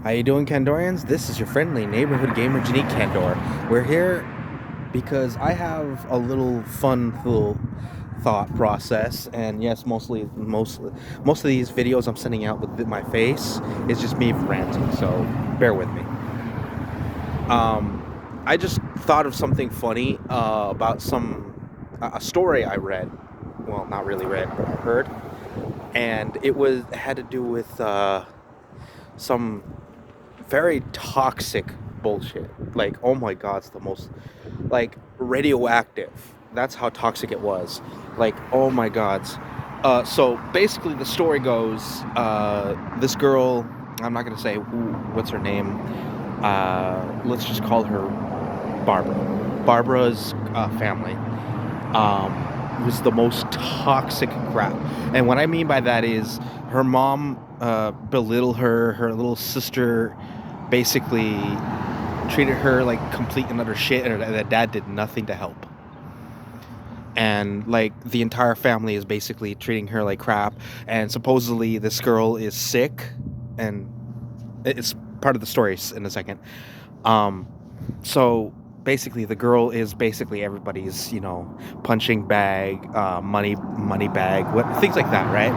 How you doing, Candorians? This is your friendly neighborhood gamer, Janique Candor. We're here because I have a little fun little thought process, and yes, most of these videos I'm sending out with my face is just me ranting. So bear with me. I just thought of something funny about a story I read. Well, not really read, but I heard, and it had to do with some very toxic bullshit. Like, oh my god, it's the most like radioactive. That's how toxic it was. Like, oh my god. So basically, the story goes: this girl. I'm not gonna say what's her name. Let's just call her Barbara. Barbara's family was the most toxic crap. And what I mean by that is her mom belittled her. Her little sister basically treated her like complete and utter shit, and her dad did nothing to help. And like the entire family is basically treating her like crap. And supposedly this girl is sick, and it's part of the story in a second. So basically the girl is basically everybody's punching bag, money bag, what things like that, right?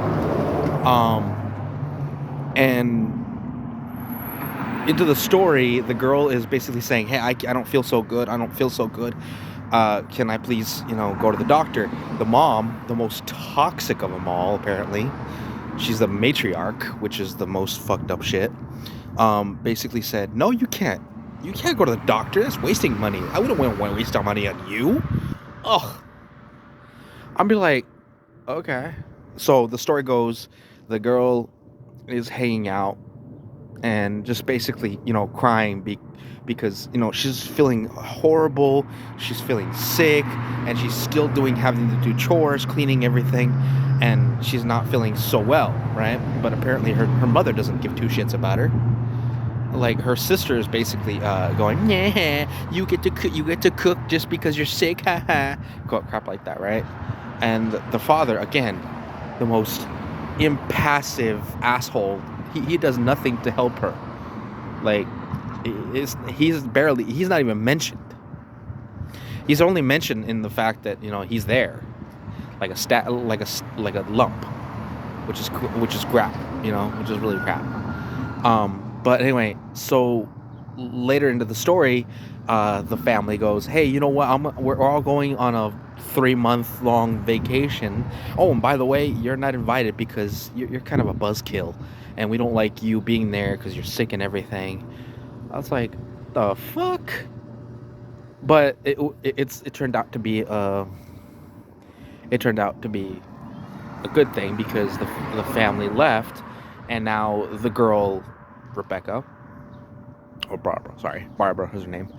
And into the story, the girl is basically saying, hey, I don't feel so good, can I please go to the doctor? The mom, the most toxic of them all, apparently, she's the matriarch, which is the most fucked up shit, basically said, no, you can't go to the doctor, that's wasting money. I wouldn't want to waste our money on you. Ugh. I'd be like, okay. So the story goes, the girl is hanging out and just basically crying because she's feeling horrible, she's feeling sick, and she's still having to do chores, cleaning everything, and she's not feeling so well, right? But apparently her mother doesn't give two shits about her. Like, her sister is basically going, yeah, you get to cook just because you're sick, haha, crap like that, right? And the father, again, the most impassive asshole. He does nothing to help her. Like, he's not even mentioned. He's only mentioned in the fact that he's there, like a lump, which is crap, which is really crap. But anyway, so later into the story, the family goes, hey, you know what? We're all going on a 3-month-long vacation. Oh, and by the way, you're not invited because you're kind of a buzzkill, and we don't like you being there because you're sick and everything. I was like, the fuck? But it turned out to be a good thing, because the family left, and now the girl, Rebecca, or Barbara is her name.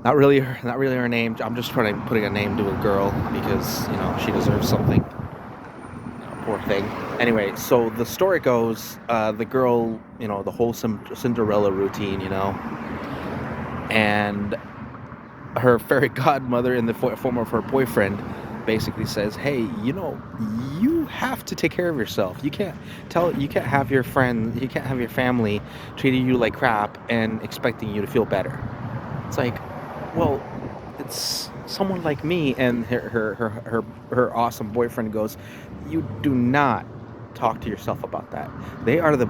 Not really her name. I'm just putting a name to a girl because she deserves something. Poor thing. Anyway, so the story goes, the girl, the wholesome Cinderella routine, and her fairy godmother in the form of her boyfriend basically says, hey, you have to take care of yourself. You can't have your family treating you like crap and expecting you to feel better. It's like, well, it's someone like me. And her awesome boyfriend goes, you do not talk to yourself about that. They are the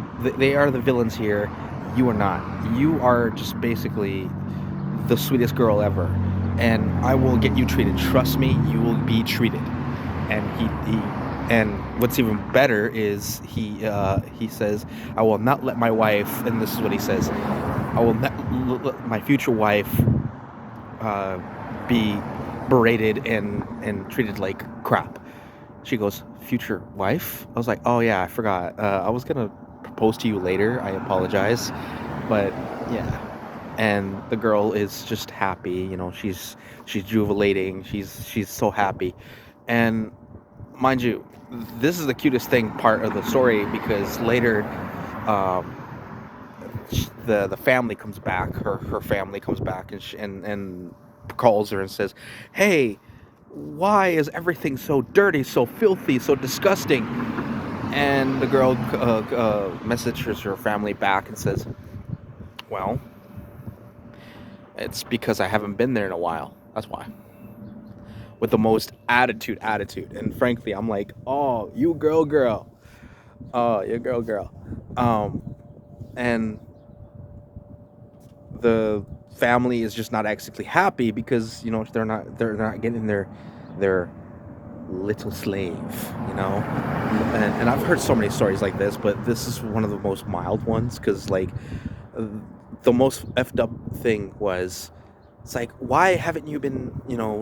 villains here. You are not. You are just basically the sweetest girl ever, and I will get you treated. Trust me, you will be treated. And and what's even better is he says, I will not let my wife, and this is what he says, I will not let my future wife be berated and treated like crap. She goes, future wife? I was like, oh yeah, I forgot. I was gonna propose to you later. I apologize. But yeah. And the girl is just happy, she's jubilating, she's so happy. And mind you, this is the cutest part of the story, because later the family comes back, her family comes back, and calls her and says, hey, why is everything so dirty, so filthy, so disgusting? And the girl messages her family back and says, well, it's because I haven't been there in a while. That's why. With the most attitude. And frankly, I'm like, oh, you girl. Oh, you girl. And the family is just not exactly happy because, they're not getting their little slave, and I've heard so many stories like this, but this is one of the most mild ones, because like the most effed up thing was, it's like, why haven't you been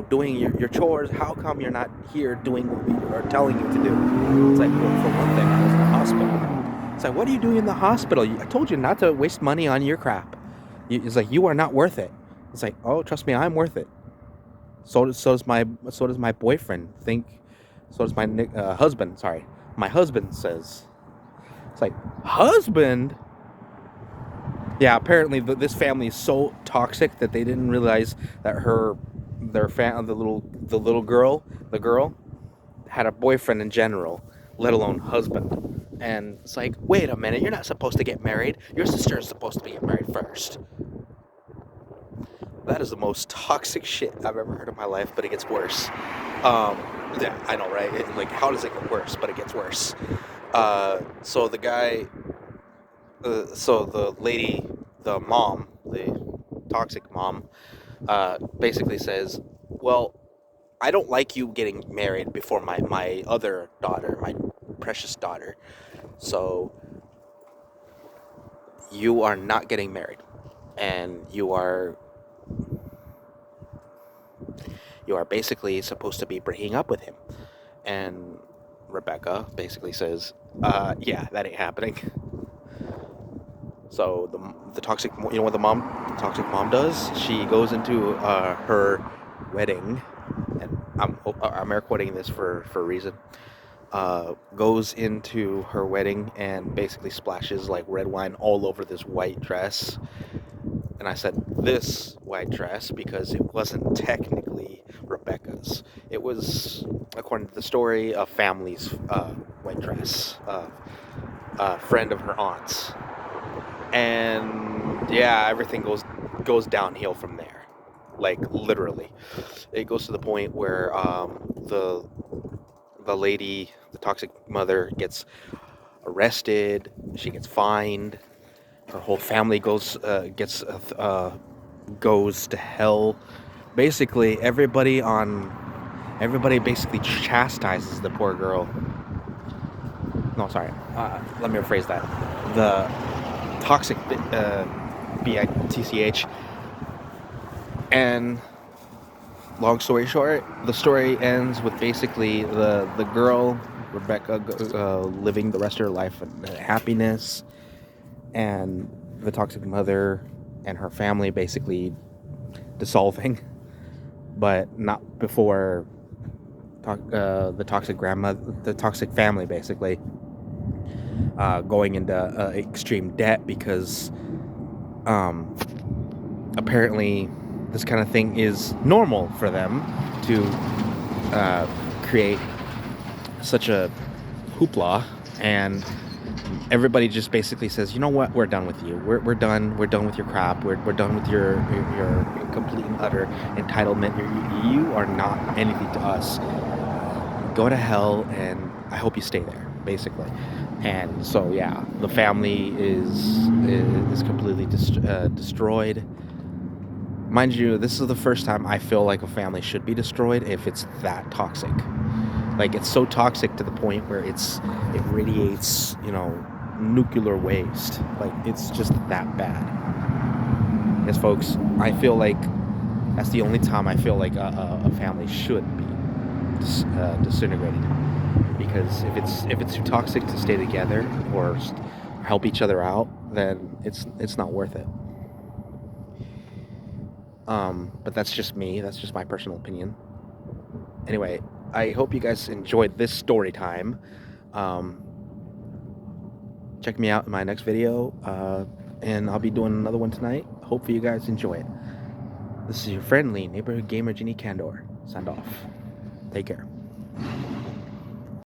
doing your chores? How come you're not here doing what we are telling you to do? It's like, well, for one thing, I was in the hospital. It's like, what are you doing in the hospital? I told you not to waste money on your crap. It's like, you are not worth it. It's like, oh, trust me, I'm worth it. So does my boyfriend think. So does my husband. Sorry, my husband says. It's like, husband. Yeah, apparently this family is so toxic that they didn't realize that the little girl, had a boyfriend in general, let alone husband. And it's like, wait a minute, you're not supposed to get married. Your sister is supposed to get married first. That is the most toxic shit I've ever heard in my life, but it gets worse. Yeah, I know, right? Like, how does it get worse? But it gets worse. So the guy, so the lady, the mom, the toxic mom, basically says, well, I don't like you getting married before my other daughter, my precious daughter. So you are not getting married, and you are basically supposed to be breaking up with him. And Rebecca basically says, yeah, that ain't happening. So the toxic, what the toxic mom does? She goes into her wedding, and I'm air quoting this for a reason. Goes into her wedding and basically splashes like red wine all over this white dress. And I said this white dress because it wasn't technically Rebecca's. It was, according to the story, a family's white dress, a friend of her aunt's. And yeah, everything goes downhill from there. Like, literally. It goes to the point where the lady, the toxic mother, gets arrested. She gets fined. Her whole family goes to hell. Basically, everybody basically chastises the poor girl. No, sorry. Let me rephrase that. The toxic bitch. And long story short, the story ends with basically the girl, Rebecca, living the rest of her life in happiness, and the toxic mother and her family basically dissolving, but not before the toxic grandmother, the toxic family basically going into extreme debt because apparently this kind of thing is normal for them to create such a hoopla, and everybody just basically says, you know what, we're done with you. We're done with your crap. We're done with your complete and utter entitlement. You are not anything to us. Go to hell, and I hope you stay there, basically. And so yeah, the family is completely destroyed. Mind you, this is the first time I feel like a family should be destroyed if it's that toxic. Like, it's so toxic to the point where it radiates, nuclear waste. Like, it's just that bad. Yes, folks, I feel like that's the only time I feel like a family should be disintegrated. Because if it's too toxic to stay together or help each other out, then it's not worth it. But that's just me. That's just my personal opinion. Anyway, I hope you guys enjoyed this story time. Check me out in my next video, and I'll be doing another one tonight. Hopefully you guys enjoy it. This is your friendly neighborhood gamer, Genie Candor. Signed off. Take care.